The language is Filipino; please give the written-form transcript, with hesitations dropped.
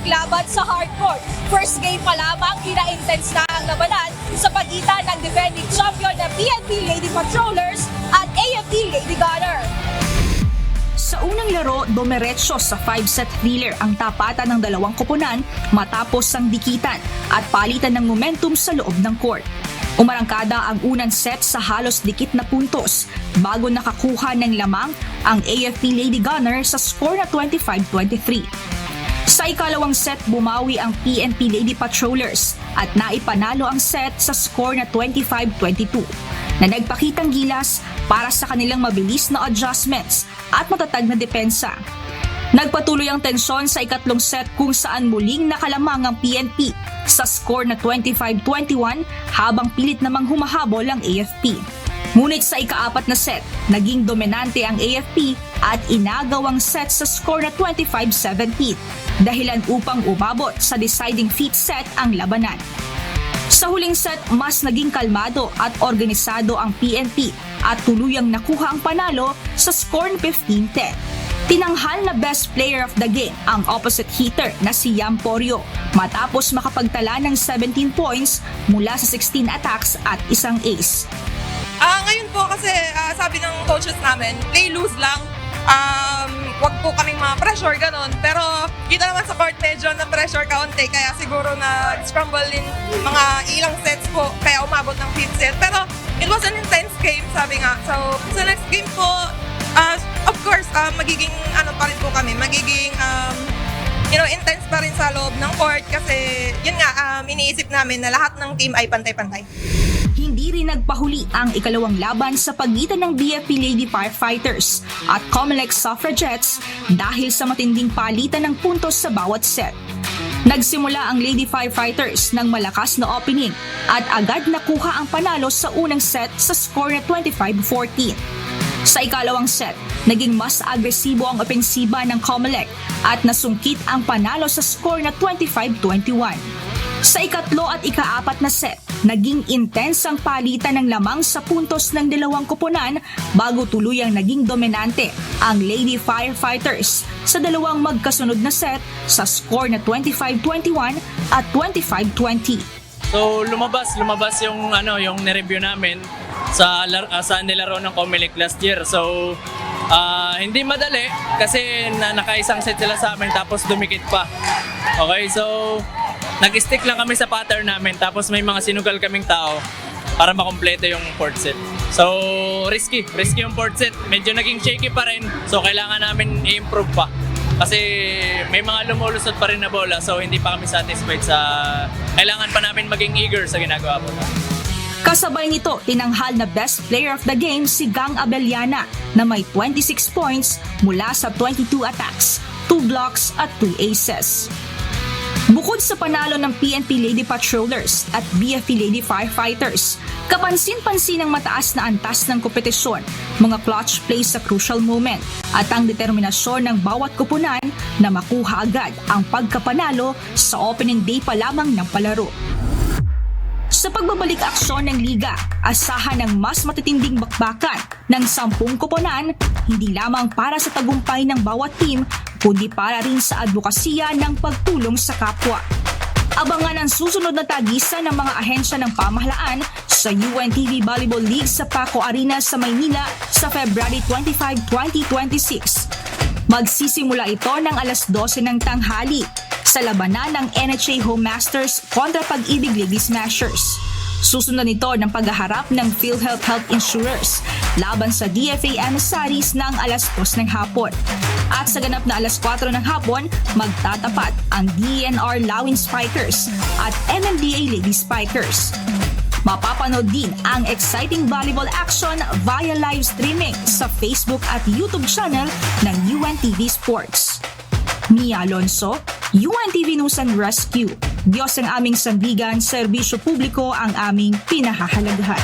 classic laban sa hardcourt. First game pa lamang, kina-intense na ang labanan sa pagitan ng defending champion na PNP Lady Patrollers at AFP Lady Gunner. Sa unang laro, dumiretso sa 5-set thriller ang tapatan ng dalawang koponan matapos ang dikitan at palitan ng momentum sa loob ng court. Umarangkada ang unang set sa halos dikit na puntos bago nakakuha ng lamang ang AFP Lady Gunner sa score na 25-23. Sa ikalawang set, bumawi ang PNP Lady Patrollers at naipanalo ang set sa score na 25-22 na nagpakitang gilas para sa kanilang mabilis na adjustments at matatag na depensa. Nagpatuloy ang tensyon sa ikatlong set kung saan muling nakalamang ang PNP sa score na 25-21 habang pilit namang humahabol ang AFP. Ngunit sa ikaapat na set, naging dominante ang AFP at inagaw ang set sa score na 25-17, dahilan upang umabot sa deciding fifth set ang labanan. Sa huling set, mas naging kalmado at organisado ang PNP at tuluyang nakuha ang panalo sa score na 15-10. Tinanghal na best player of the game ang opposite hitter na si Yam Porio matapos makapagtala ng 17 points mula sa 16 attacks at isang ace. Ngayon po kasi sabi ng coaches namin, play loose lang. Wag po kaming ma-pressure, ganon. Pero kita naman sa court medyo na pressure kaunti, kaya siguro na scramble din mga ilang sets po, kaya umabot ng 5th set. Pero it was an intense game, sabi nga. So sa next game po, of course, magiging pa rin po kami, magiging intense pa rin sa loob ng court kasi yun nga, iniisip namin na lahat ng team ay pantay-pantay. Hindi rin nagpahuli ang ikalawang laban sa pagitan ng BFP Lady Firefighters at Comelec Suffragettes dahil sa matinding palitan ng puntos sa bawat set. Nagsimula ang Lady Firefighters ng malakas na opening at agad nakuha ang panalo sa unang set sa score na 25-14. Sa ikalawang set, naging mas agresibo ang opensiba ng Comelec at nasungkit ang panalo sa score na 25-21. Sa ikatlo at ikaapat na set, naging intense ang palitan ng lamang sa puntos ng dalawang koponan bago tuluyang naging dominante ang Lady Firefighters sa dalawang magkasunod na set sa score na 25-21 at 25-20. So lumabas yung ni-review namin sa nilaro ng Comelec last year. So hindi madali kasi nakaisang set sila sa amin tapos dumikit pa. Okay, so nag-stick lang kami sa pattern namin tapos may mga sinugal kaming tao para makompleto yung fourth set. So risky yung fourth set. Medyo naging shaky pa rin, so kailangan namin i-improve pa. Kasi may mga lumulusot pa rin na bola, so hindi pa kami satisfied sa... Kailangan pa namin maging eager sa ginagawa po. Kasabay nito, tinanghal na best player of the game si Gang Abellana na may 26 points mula sa 22 attacks, 2 blocks at 2 aces. Bukod sa panalo ng PNP Lady Patrollers at BFP Lady Firefighters, kapansin-pansin ang mataas na antas ng kompetisyon, mga clutch plays sa crucial moment, at ang determinasyon ng bawat koponan na makuha agad ang pagkapanalo sa opening day pa lamang ng palaro. Sa pagbabalik aksyon ng liga, asahan ng mas matitinding bakbakan ng 10 koponan, hindi lamang para sa tagumpay ng bawat team, kundi para rin sa advokasya ng pagtulong sa kapwa. Abangan ang susunod na tagisan ng mga ahensya ng pamahalaan sa UNTV Volleyball League sa Paco Arena sa Maynila sa February 25, 2026. Magsisimula ito ng alas 12 ng tanghali sa labanan ng NHA Home Masters kontra Pag-ibig Lady Smashers. Susunod nito ng paghaharap ng PhilHealth Health Insurers laban sa DFA Emissaries ng alas 2 ng hapon. At sa ganap na alas 4 ng hapon, magtatapat ang DNR Lawin Spikers at MMDA Lady Spikers. Mapapanood din ang exciting volleyball action via live streaming sa Facebook at YouTube channel ng UNTV Sports. Mia Alonso, UNTV News and Rescue. Diyos ang aming sandigan, serbisyo publiko ang aming pinahahalagahan.